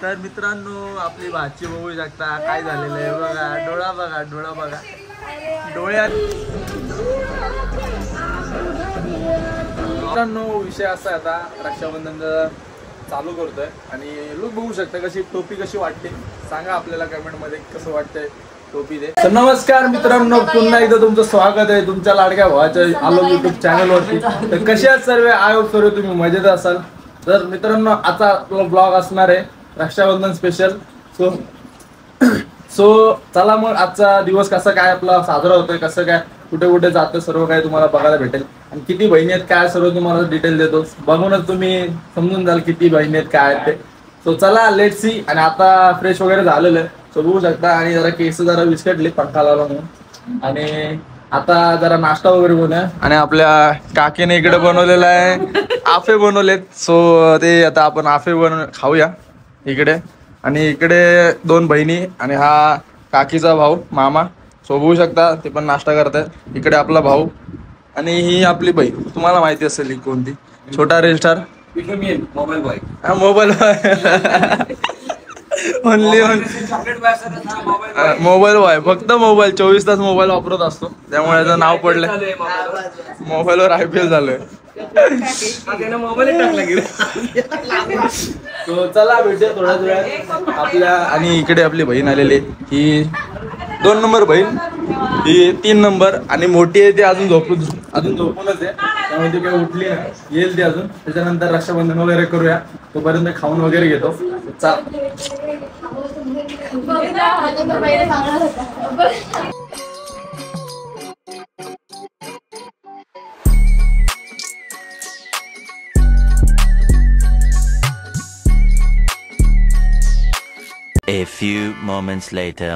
तर मित्रांनो आपली भाची बघू शकता काय झालेलं आहे बघा. डोळा बघा, डोळा बघा, डोळ्यात. मित्रांनो विषय असा आहे, आता रक्षाबंधनचा चालू करतोय आणि लुक बघू शकता. कशी टोपी कशी वाटते सांगा आपल्याला कमेंट मध्ये, कसं वाटतंय टोपी दे. तर नमस्कार मित्रांनो, पुन्हा एकदा तुमचं स्वागत आहे तुमच्या लाडक्या भावाच्या आलो युट्यूब चॅनल वरती. तर कसे आहात सर्व? आय होप सर्व तुम्ही मजेत असाल. तर मित्रांनो आजचा आपला ब्लॉग असणार आहे रक्षाबंधन स्पेशल. सो चला मग आजचा दिवस कसा काय आपला साजरा होतोय, कसं काय कुठे कुठे जातं सर्व काय तुम्हाला बघायला भेटेल. आणि किती बहिणी आहेत काय सर्व तुम्हाला डिटेल देतो, बघूनच तुम्ही समजून जाल किती बहिणी आहेत काय आहेत ते. सो चला लेट्स सी. आणि आता फ्रेश वगैरे झालेलं आहे सो बघू शकता. आणि जरा केस जरा विस्कटले पंखा लावला म्हणून. आणि आता जरा नाश्ता वगैरे बनवूया. आणि आपल्या काकीने इकडे बनवलेला आहे आफे बनवलेत. सो ते आता आपण आफे बनवून खाऊया इकडे. आणि इकडे दोन बहिणी आणि हा काकीचा भाऊ मामा. सो बघू शकता ते पण नाश्ता करतायत. इकडे आपला भाऊ आणि ही आपली बहीण. तुम्हाला माहिती असेल ही कोणती, छोटा रील स्टार मोबाईल बॉय. हा मोबाईल ओनली मोबाईल बॉय, फक्त मोबाईल 24 तास मोबाईल वापरत असतो त्यामुळे याचं नाव पडलंय. मोबाईलवर IPL झालंय. तो चला भेटूया थोड्याच वेळात आपल्या. आणि इकडे आपली बहीण आलेली, ही 2 नंबर बहीण, ही 3 नंबर. आणि मोठी आहे ती अजून झोपूनच आहे त्यामुळे ती काही उठली नाही, येईल ती अजून. त्याच्यानंतर रक्षाबंधन वगैरे करूया, तोपर्यंत खाऊन वगैरे घेतो. A few moments later.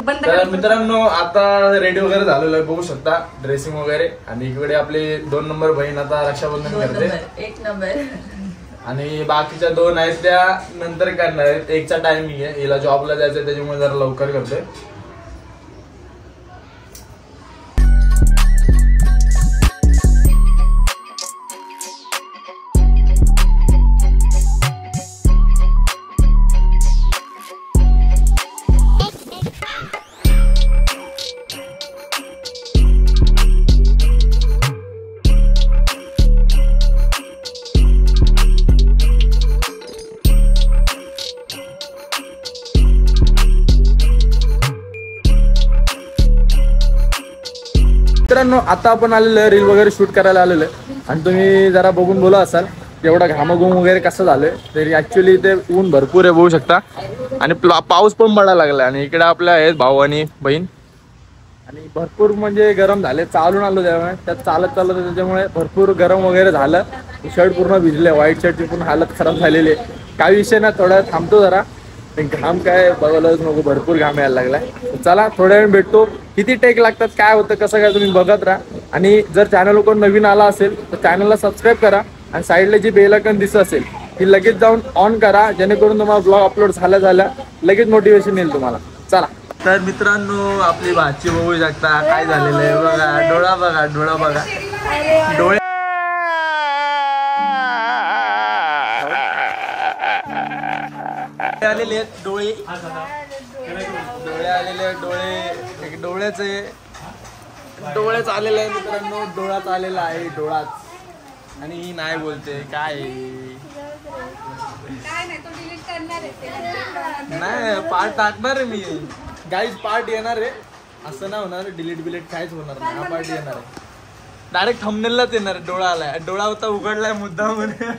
तर मित्रांनो आता रेडी वगैरे झालेलं आहे, बघू शकता ड्रेसिंग वगैरे. आणि इकडे आपली 2 नंबर बहीण आता रक्षाबंधन करते. 1 नंबर. आणि बाकीच्या 2 आहेत त्या नंतर करणार आहेत. एकचा टायमिंग आहे, हिला जॉबला जायचं त्याच्यामुळे जरा लवकर करतोय. मित्रांनो आता आपण आलेलो आहे रील वगैरे शूट करायला आलेलो आहे. आणि तुम्ही जरा बघून बोला असाल एवढा घामाघूम वगैरे कसं झालंय. तरी ऍक्च्युली ते ऊन भरपूर आहे बघू शकता. आणि पाऊस पण पडायला लागला. आणि इकडे आपल्या आहेत भाऊ आणि बहीण. आणि भरपूर म्हणजे गरम झाले, चालून आलो त्यामुळे त्यात चालत त्याच्यामुळे भरपूर गरम वगैरे झालं. शर्ट पूर्ण भिजले, व्हाईट शर्टची पूर्ण हालत खराब झालेली आहे. काही विषय ना, थोडा थांबतो जरा. घाम काय बघायलाच नको, भरपूर घाम यायला लागलाय. चला थोड्या वेळ भेटतो. किती टेक लागतात काय होतं कसं काय तुम्ही बघत राहा. आणि जर चॅनल कोण नवीन आला असेल तर चॅनलला सबस्क्राईब करा. आणि साईडला जी बेल आयकॉन दिसत असेल ती लगेच जाऊन ऑन करा, जेणेकरून तुम्हाला ब्लॉग अपलोड झाल्या लगेच नोटिफिकेशन येईल तुम्हाला. चला. तर मित्रांनो आपली भाची बघू शकता काय झालेलं आहे बघा. डोळा बघा, डोळा बघा, डोळे आलेले आहेत. डोळे आलेले आहेत. डोळेच आलेले आहे मित्रांनो. डोळाच आलेला आहे, डोळाच. आणि नाही बोलते काय नाही. पार्ट टाकणार आहे मी गाईज, पार्ट येणार आहे. असं नाही होणार डिलीट बिलीट काहीच होणार नाही. हा पार्ट येणार आहे, डायरेक्ट थंबनेललाच येणार आहे. डोळा आलाय, डोळा होता उघडलाय मुद्दा म्हणे.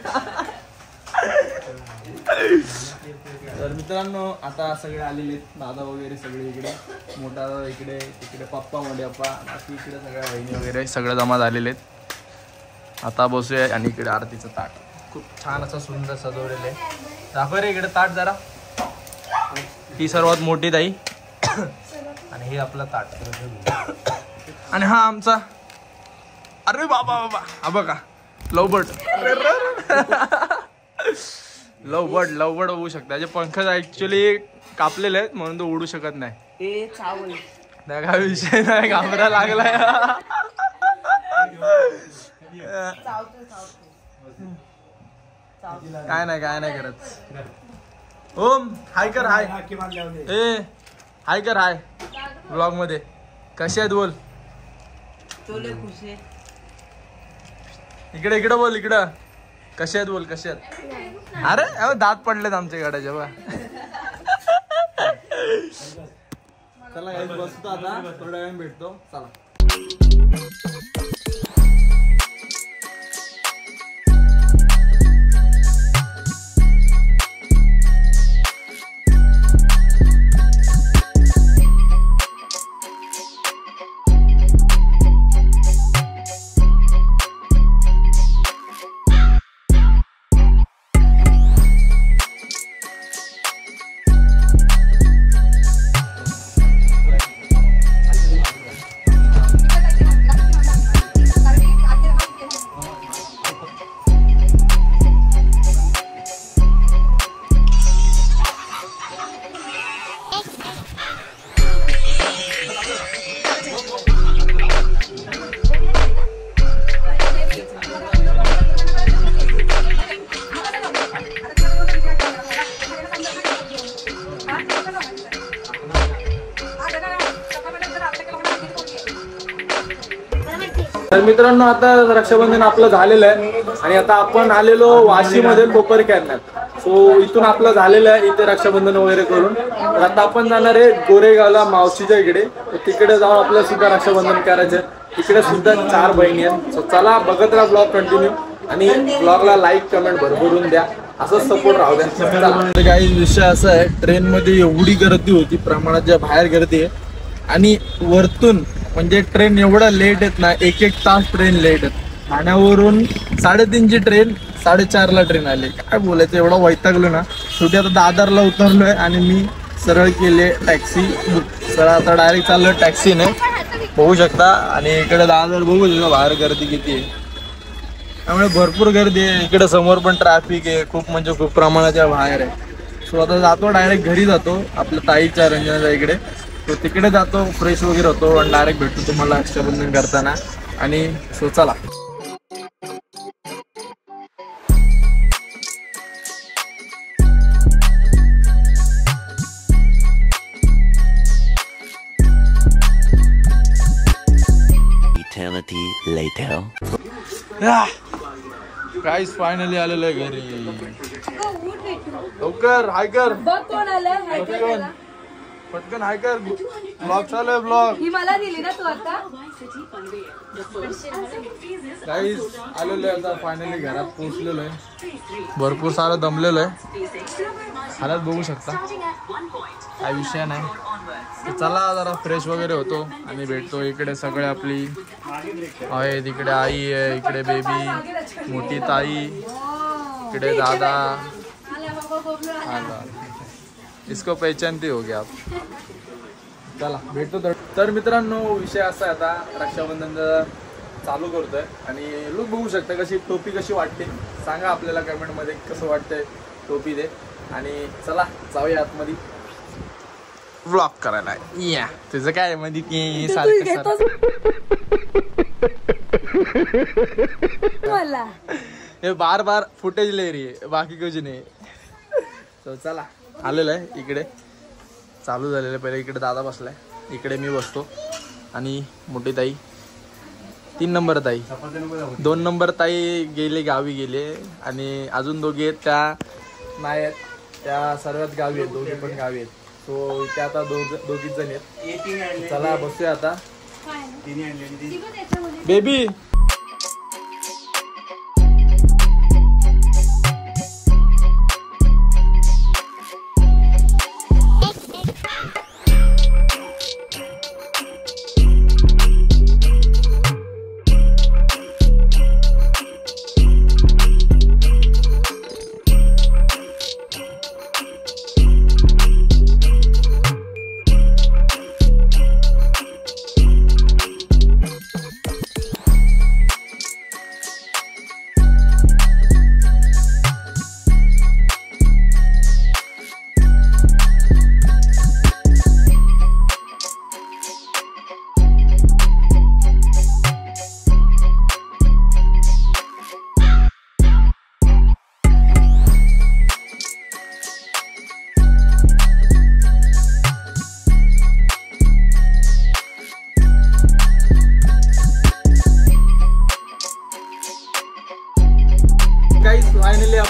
तर मित्रांनो आता सगळे आलेले आहेत, दादा वगैरे सगळे इकडे, मोठा दादा इकडे, इकडे पप्पा मोठे पप्पा, बाकी इकडे सगळ्या बहिणी वगैरे सगळे जमा झालेले आहेत. आता बसूया. आणि इकडे आरतीचं ताट खूप छान असं सुंदर सजवलेलं आहे. दाखव रे इकडे ताट जरा. ही सर्वात मोठी ताई आणि हे आपलं ताट. आणि हा आमचा, अरे बाबा बाबा, हा बघा लवबर्ड. लवबर्ड होऊ शकता. त्याचे पंख ऍक्च्युली कापलेले आहेत म्हणून तो उडू शकत नाही. काय विषय नाही, घाबरा लागलाय. काय नाही करत. ओम हाय कर हाय. ए हाय कर हाय ब्लॉग मध्ये. कसे आहेत बोल. इकडे बोल इकडं. कसे आहेत बोल कसे आहेत. अरे दात पडलेत आमच्या गाड्याच्या बा. चला गाईस बसतो आता थोड्या वेळ भेटतो. चला. तर मित्रांनो आता रक्षाबंधन आपलं झालेलं आहे आणि आता आपण आलेलो वाशीमध्ये कोपर करण्यात. सो इथून आपलं झालेलं आहे इथे रक्षाबंधन वगैरे करून. तर आता आपण जाणार आहे गोरेगावला मावशीच्या इकडे. तिकडे जाऊन आपल्याला सुद्धा रक्षाबंधन करायचं. तिकडे सुद्धा 4 बहिणी आहेत. सो चला बघत राहा ब्लॉग कंटिन्यू आणि ब्लॉगला लाईक कमेंट भरभरून द्या. असंच सपोर्ट राहू द्या. काही विषय असा आहे ट्रेन मध्ये एवढी गर्दी होती प्रमाणाच्या बाहेर गर्दी आहे आणि वरतून म्हणजे ट्रेन एवढा लेट आहेत ना. 1-1 तास ट्रेन लेट आहेत. ठाण्यावरून 3:30ची ट्रेन 4:30ला ट्रेन आली. काय बोलायचं एवढा वैतागलो ना. शेवटी आता दादरला उतरलोय आणि मी सरळ केले टॅक्सी बुक. सरळ आता डायरेक्ट चाललोय टॅक्सीने. बघू शकता आणि इकडे दादर बघू शकता बाहेर गर्दी किती आहे. त्यामुळे भरपूर गर्दी आहे. इकडे समोर पण ट्रॅफिक आहे खूप म्हणजे खूप प्रमाणाच्या बाहेर आहे. सो आता जातो डायरेक्ट घरी जातो आपल्या ताईच्या रंजनाच्या इकडे. तो तिकडे जातो फ्रेश वगैरे होतो आणि डायरेक्ट भेटतो तुम्हाला रक्षाबंधन करताना. आणि सो चला. Eternity later. गाईस फायनली आलेलो आहे घरी. लवकर हाय कर. पटकन हाय कर. ब्लॉग चालू आहे ब्लॉग. ही मला दिली ना तू आता. गाईस आलेलो आहे आता फायनली घरात पोहोचलेलो आहे. भरपूर सारं दमलेलो आहे. हालत बघू शकता. काय विषय नाही. तर चला जरा फ्रेश वगैरे होतो आणि भेटतो. इकडे सगळे आपली आहेत. इकडे आई आहे. इकडे बेबी मोठी ताई. इकडे दादा. इसको पहचानते हो गया आप. चला भेटतो. तर मित्रांनो विषय असा आहे आता रक्षाबंधनचा चालू करतोय आणि लुक बघू शकता. कशी टोपी कशी वाटते सांगा आपल्याला कमेंट मध्ये कसं वाटतंय टोपी दे. आणि चला जाऊया आतमध्ये व्लॉग करायला. या तुझं काय मध्ये सारखं हे बार फुटेज ले रही है बाकी कुछ नाही. तो चला आलेलं आहे इकडे चालू झालेलं आहे. पहिले इकडे दादा बसलाय. इकडे मी बसतो आणि मोठी ताई 3 नंबर ताई 2 नंबर ताई गेले गावी गेले आणि अजून दोघे आहेत त्या नाही आहेत. त्या सर्वात गावी आहेत. दोघे पण गावी आहेत. सो त्या आता दोघीच जण आहेत. चला बसूया आता. बेबी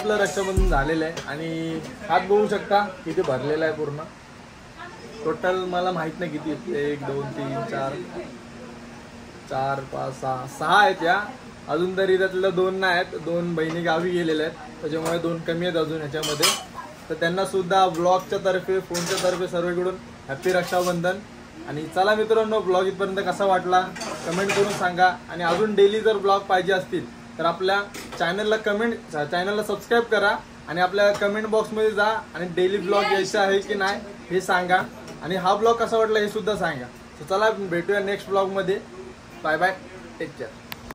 आपलं रक्षाबंधन झालेलं आहे आणि हात बघू शकता किती भरलेला आहे पूर्ण. टोटल मला माहित नाही किती, 1 2 3 4 4 5 6 आहेत या. अजून तरी त्यातलं 2 नाही आहेत, 2 बहिणी गावी गेलेल्या आहेत, त्याच्यामुळे 2 कमी आहेत अजून ह्याच्यामध्ये. तर त्यांना सुद्धा ब्लॉगच्या तर्फे, फोनच्या तर्फे सर्वकडून हॅपी रक्षाबंधन. आणि चला मित्रांनो, ब्लॉग इथपर्यंत कसा वाटला कमेंट करून सांगा. आणि अजून डेली जर ब्लॉग पाहिजे असतील तर आपल्या चॅनलला सबस्क्राईब करा आणि आपल्या कमेंट बॉक्समध्ये जा आणि डेली ब्लॉग यायचं आहे की नाही हे सांगा. आणि हा ब्लॉग कसा वाटला हे सुद्धा सांगा. तर चला भेटूया नेक्स्ट ब्लॉगमध्ये. Bye bye, take care.